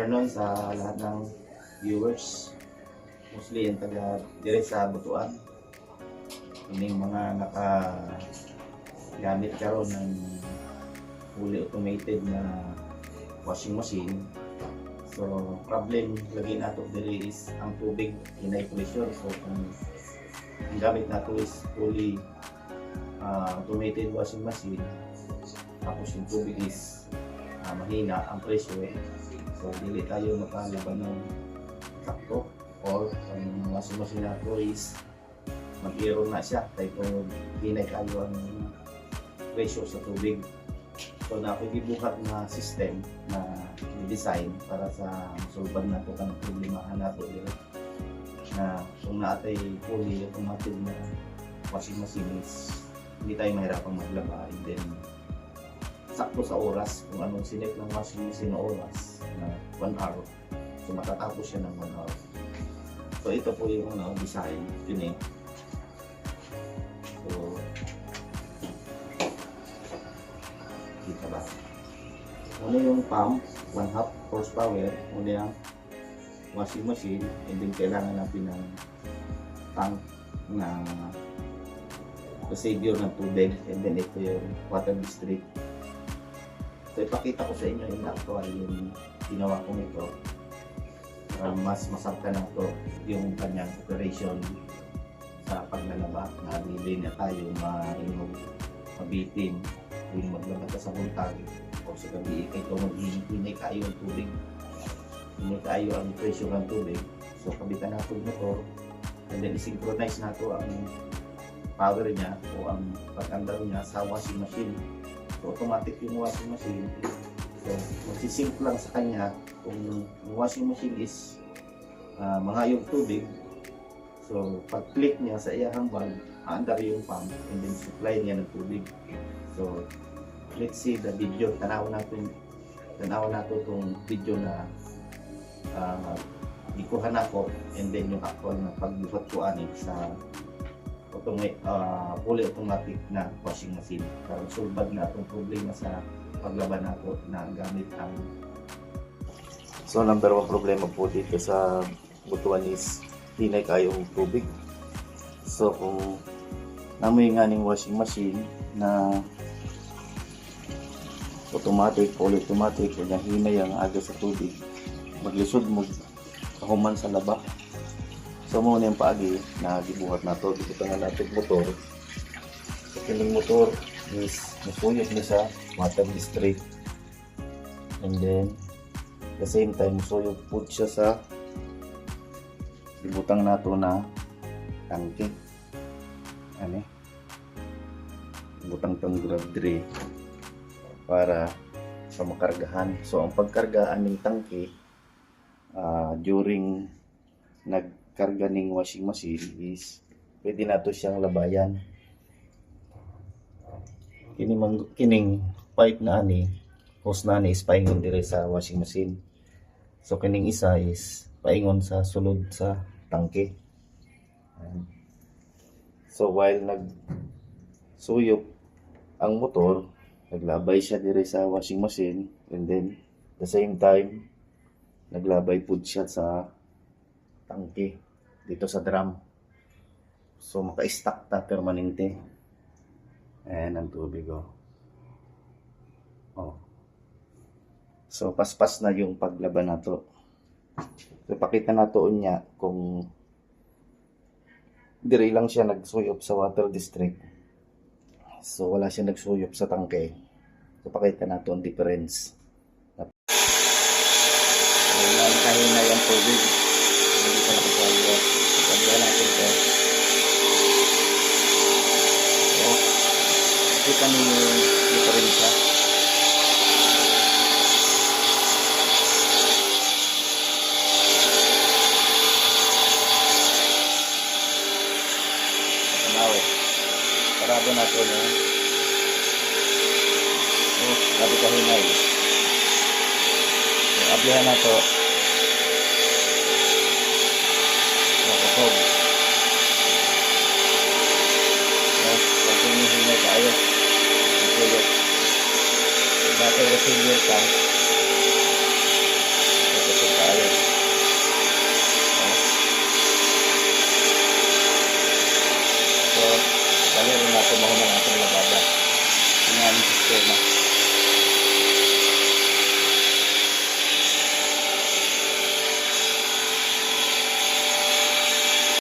Afternoon sa lahat ng viewers, mostly yung taga dire sa Butuan. Yung mga nakagamit karon ng fully automated na washing machine. So problem lagi nato dire is ang tubig inay pressure. So kung ang gamit nato is fully automated washing machine, tapos yung tubig is mahina ang pressure. So, dili tayo makalaban ng sakto, or ang washing machine nato is mag-error na siya kaya kung hinay kayo ang pressure sa tubig. So, nakikibuhat na system na design para sa masulban nato kanang problemahan nato dili na kung naatay fully automatic na washing machine is hindi tayo mahirapang maglaba, and then sakto sa oras kung anong sinet ng washing machine na oras na 1 hour, so matatapos siya ng 1 hour. So ito po yung design yun eh. So kita ba, muna yung pump 1/2 horsepower, muna yung washing machine, and then kailangan natin ng tank na procedure ng tubig, and then ito yung water district. So ipakita ko sa inyo yung actual yung ginawa kong ito para mas masarta na ito yung kanyang operation sa paglalaba na hindi na tayo mabitin yung maglaba ka sa buntag o sa gabi ito maghihinay kayo ang tubig, hindi kayo ang pressure ng tubig. So kabitan natin yung motor, and then synchronize nato ang power niya o ang pag-andar niya sa washing machine. So automatic yung washing machine. So magsisync lang sa kanya kung yung washing machine is mangayong tubig. So pag click niya sa iyahang valve, aandar yung pump, and then supply niya ng tubig. So let's see the video. Tanawan natin itong video na ikuhan ako, and then yung actual na pagbuhat ko sa fully automatic na washing machine para sulbad na itong problema sa paglaban nato na gamit ang. So number 1 problema po dito sa Butuan is hinay kayong tubig. So kung namoy nga ning washing machine na automatic, fully automatic, kung hinay ang aga sa tubig, maglisod mo kahuman sa laba. So muna yung paagi na gibuhat na to, dito nga natin motor. So kining motor is nasuyot niya sa water district, and then the same time nasuyot po siya sa ibutang nato na tangke. Ano? Ibutang tong grab dre para sa makargahan. So ang pagkargaan ng tangke during karga ng washing machine is pwede nato siyang labayan. Kining pipe na ani, hose na ani is paingon dire sa washing machine. So kining isa is paingon sa sulod sa tangke. So while nagsuyop ang motor, naglabay siya dire sa washing machine, and then the same time naglabay pud siya sa tangke dito sa drum. So maka-stack ta permanente. Ayan ang tubig So paspas na yung paglaban nato. So pakita nato niya kung dire lang siya nagsuyop sa water district. So wala siya nagsuyop sa tangke. So pakita nato ang difference. Ayan kayo na yung tubig. Hindi pa nakapagwa. Pagwa natin ito. So, nakita niyo yung diferensya. Tanaw. Parado natin yun. So, grabe kahinay. So, ablihan nato. Hinay kayo ang tulog. Dati receiver tank, tapos kumaho na lang ito ng labada. Yung aming sistema.